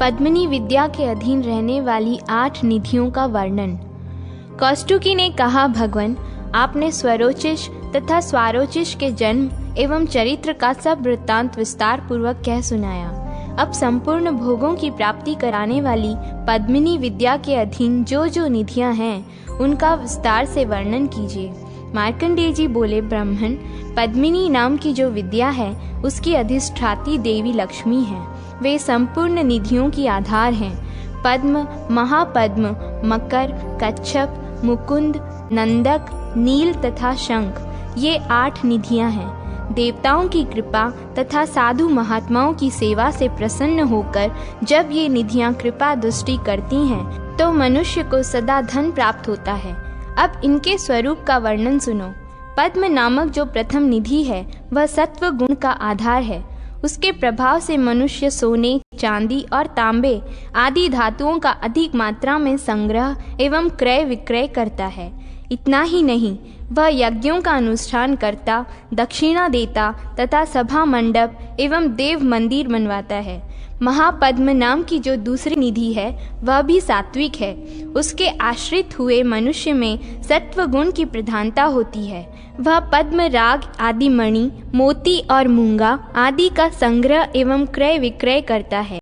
पद्मिनी विद्या के अधीन रहने वाली 8 निधियों का वर्णन। कौष्टुकी ने कहा, भगवान, आपने स्वरोचिष तथा स्वारोचिष के जन्म एवं चरित्र का सब वृत्तांत विस्तार पूर्वक कह सुनाया। अब संपूर्ण भोगों की प्राप्ति कराने वाली पद्मिनी विद्या के अधीन जो जो निधियां हैं उनका विस्तार से वर्णन कीजिए। मार्कंडेय जी बोले, ब्राह्मण, पद्मिनी नाम की जो विद्या है उसकी अधिष्ठात्री देवी लक्ष्मी है। वे संपूर्ण निधियों की आधार हैं। पद्म, महापद्म, मकर, कच्छप, मुकुंद, नंदक, नील तथा शंख, ये 8 निधियां हैं। देवताओं की कृपा तथा साधु महात्माओं की सेवा से प्रसन्न होकर जब ये निधियां कृपा दृष्टि करती हैं तो मनुष्य को सदा धन प्राप्त होता है। अब इनके स्वरूप का वर्णन सुनो। पद्म नामक जो प्रथम निधि है वह सत्व गुण का आधार है। उसके प्रभाव से मनुष्य सोने, चांदी और तांबे आदि धातुओं का अधिक मात्रा में संग्रह एवं क्रय विक्रय करता है। इतना ही नहीं, वह यज्ञों का अनुष्ठान करता, दक्षिणा देता तथा सभा मंडप एवं देव मंदिर बनवाता है। महापद्म नाम की जो दूसरी निधि है वह भी सात्विक है। उसके आश्रित हुए मनुष्य में सत्व गुण की प्रधानता होती है। वह पद्म राग आदि मणि, मोती और मूंगा आदि का संग्रह एवं क्रय विक्रय करता है।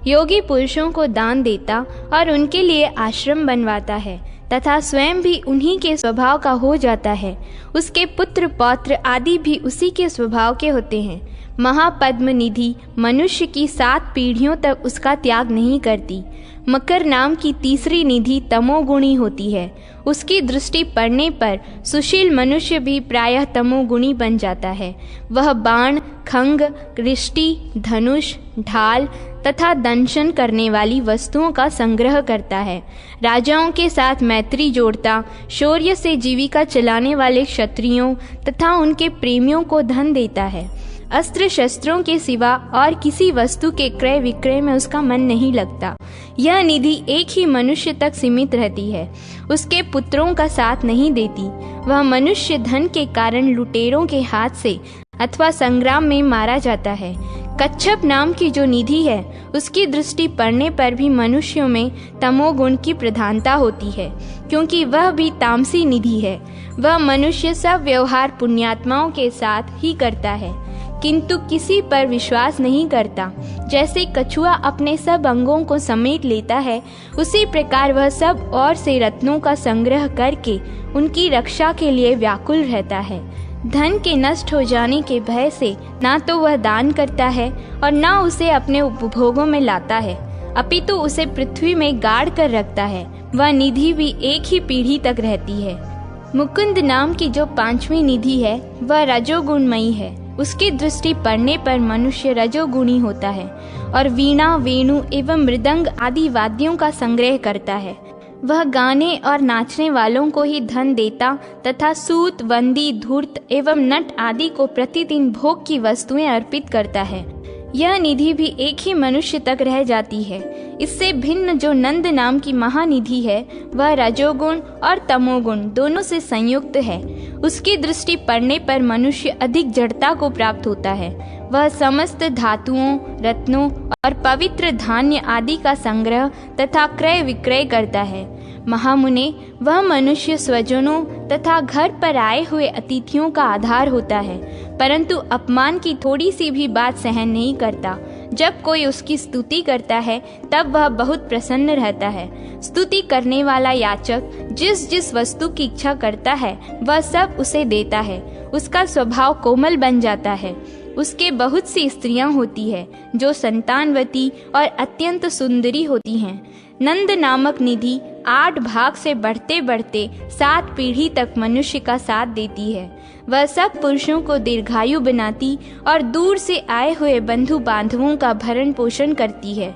योगी पुरुषों को दान देता और उनके लिए आश्रम बनवाता है तथा स्वयं भी उन्हीं के स्वभाव का हो जाता है। उसके पुत्र पौत्र आदि भी उसी के स्वभाव के होते हैं। महापद्म निधि मनुष्य की 7 पीढ़ियों तक उसका त्याग नहीं करती। मकर नाम की तीसरी निधि तमोगुणी होती है। उसकी दृष्टि पड़ने पर सुशील मनुष्य भी प्रायः तमोगुणी बन जाता है। वह बाण, खंग, रिष्टि, धनुष, ढाल तथा दंशन करने वाली वस्तुओं का संग्रह करता है। राजाओं के साथ मैत्री जोड़ता, शौर्य से जीविका चलाने वाले क्षत्रियों तथा उनके प्रेमियों को धन देता है। अस्त्र शस्त्रों के सिवा और किसी वस्तु के क्रय विक्रय में उसका मन नहीं लगता। यह निधि एक ही मनुष्य तक सीमित रहती है, उसके पुत्रों का साथ नहीं देती। वह मनुष्य धन के कारण लुटेरों के हाथ से अथवा संग्राम में मारा जाता है। कच्छप नाम की जो निधि है उसकी दृष्टि पड़ने पर भी मनुष्यों में तमोगुण की प्रधानता होती है, क्योंकि वह भी तामसी निधि है। वह मनुष्य सब व्यवहार पुण्यात्माओं के साथ ही करता है, किंतु किसी पर विश्वास नहीं करता। जैसे कछुआ अपने सब अंगों को समेट लेता है, उसी प्रकार वह सब और से रत्नों का संग्रह करके उनकी रक्षा के लिए व्याकुल रहता है। धन के नष्ट हो जाने के भय से ना तो वह दान करता है और ना उसे अपने उपभोगों में लाता है, अपितु उसे पृथ्वी में गाड़ कर रखता है। वह निधि भी एक ही पीढ़ी तक रहती है। मुकुंद नाम की जो 5वीं निधि है वह रजोगुणमयी है। उसकी दृष्टि पड़ने पर मनुष्य रजोगुणी होता है और वीणा, वेणु एवं मृदंग आदि वाद्यों का संग्रह करता है। वह गाने और नाचने वालों को ही धन देता तथा सूत, बंदी, धूर्त एवं नट आदि को प्रतिदिन भोग की वस्तुएं अर्पित करता है। यह निधि भी एक ही मनुष्य तक रह जाती है। इससे भिन्न जो नंद नाम की महानिधि है वह रजोगुण और तमोगुण दोनों से संयुक्त है। उसकी दृष्टि पड़ने पर मनुष्य अधिक जड़ता को प्राप्त होता है। वह समस्त धातुओं, रत्नों और पवित्र धान्य आदि का संग्रह तथा क्रय विक्रय करता है। महामुने, वह मनुष्य स्वजनों तथा घर पर आए हुए अतिथियों का आधार होता है, परंतु अपमान की थोड़ी सी भी बात सहन नहीं करता। जब कोई उसकी स्तुति करता है तब वह बहुत प्रसन्न रहता है। स्तुति करने वाला याचक जिस जिस वस्तु की इच्छा करता है वह सब उसे देता है। उसका स्वभाव कोमल बन जाता है। उसके बहुत सी स्त्रियां होती है जो संतानवती और अत्यंत सुंदरी होती हैं। नंद नामक निधि 8 भाग से बढ़ते बढ़ते 7 पीढ़ी तक मनुष्य का साथ देती है। वह सब पुरुषों को दीर्घायु बनाती और दूर से आए हुए बंधु बांधवों का भरण पोषण करती है।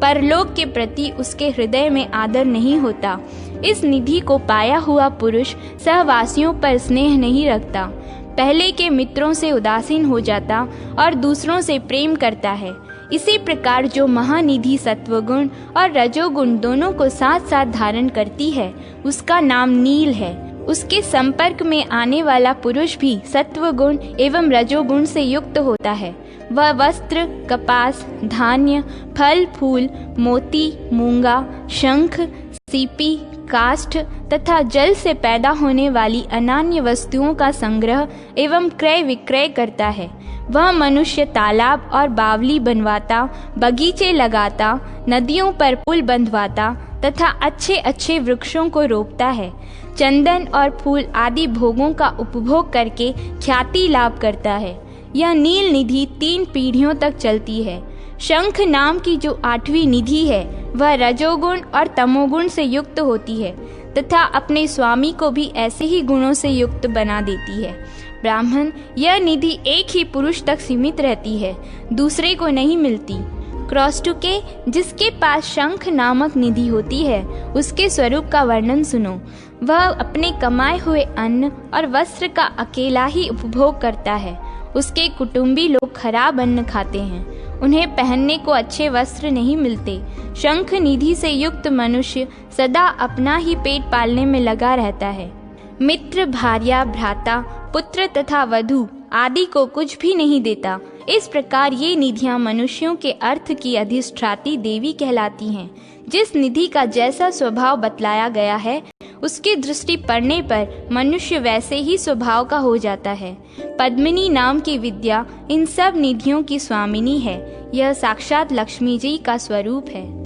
परलोक के प्रति उसके हृदय में आदर नहीं होता। इस निधि को पाया हुआ पुरुष सहवासियों पर स्नेह नहीं रखता, पहले के मित्रों से उदासीन हो जाता और दूसरों से प्रेम करता है। इसी प्रकार जो महानिधि सत्वगुण और रजोगुण दोनों को साथ साथ धारण करती है उसका नाम नील है। उसके संपर्क में आने वाला पुरुष भी सत्व गुण एवं रजोगुण से युक्त होता है। वह वस्त्र, कपास, धान्य, फल फूल, मोती, मूंगा, शंख, सीपी, काष्ठ तथा जल से पैदा होने वाली अनान्य वस्तुओं का संग्रह एवं क्रय विक्रय करता है। वह मनुष्य तालाब और बावली बनवाता, बगीचे लगाता, नदियों पर पुल बंधवाता तथा अच्छे अच्छे वृक्षों को रोपता है। चंदन और फूल आदि भोगों का उपभोग करके ख्याति लाभ करता है। यह नील निधि 3 पीढ़ियों तक चलती है। शंख नाम की जो 8वीं निधि है वह रजोगुण और तमोगुण से युक्त होती है तथा अपने स्वामी को भी ऐसे ही गुणों से युक्त बना देती है। ब्राह्मण, यह निधि एक ही पुरुष तक सीमित रहती है, दूसरे को नहीं मिलती। क्रौष्टुके, जिसके पास शंख नामक निधि होती है, उसके स्वरूप का वर्णन सुनो। वह अपने कमाए हुए अन्न और वस्त्र का अकेला ही उपभोग करता है। उसके कुटुंबी लोग खराब अन्न खाते हैं, उन्हें पहनने को अच्छे वस्त्र नहीं मिलते। शंख निधि से युक्त मनुष्य सदा अपना ही पेट पालने में लगा रहता है। मित्र, भार्या, भ्राता, पुत्र तथा वधू आदि को कुछ भी नहीं देता। इस प्रकार ये निधियां मनुष्यों के अर्थ की अधिष्ठात्री देवी कहलाती हैं। जिस निधि का जैसा स्वभाव बतलाया गया है, उसकी दृष्टि पड़ने पर मनुष्य वैसे ही स्वभाव का हो जाता है। पद्मिनी नाम की विद्या इन सब निधियों की स्वामिनी है। यह साक्षात लक्ष्मी जी का स्वरूप है।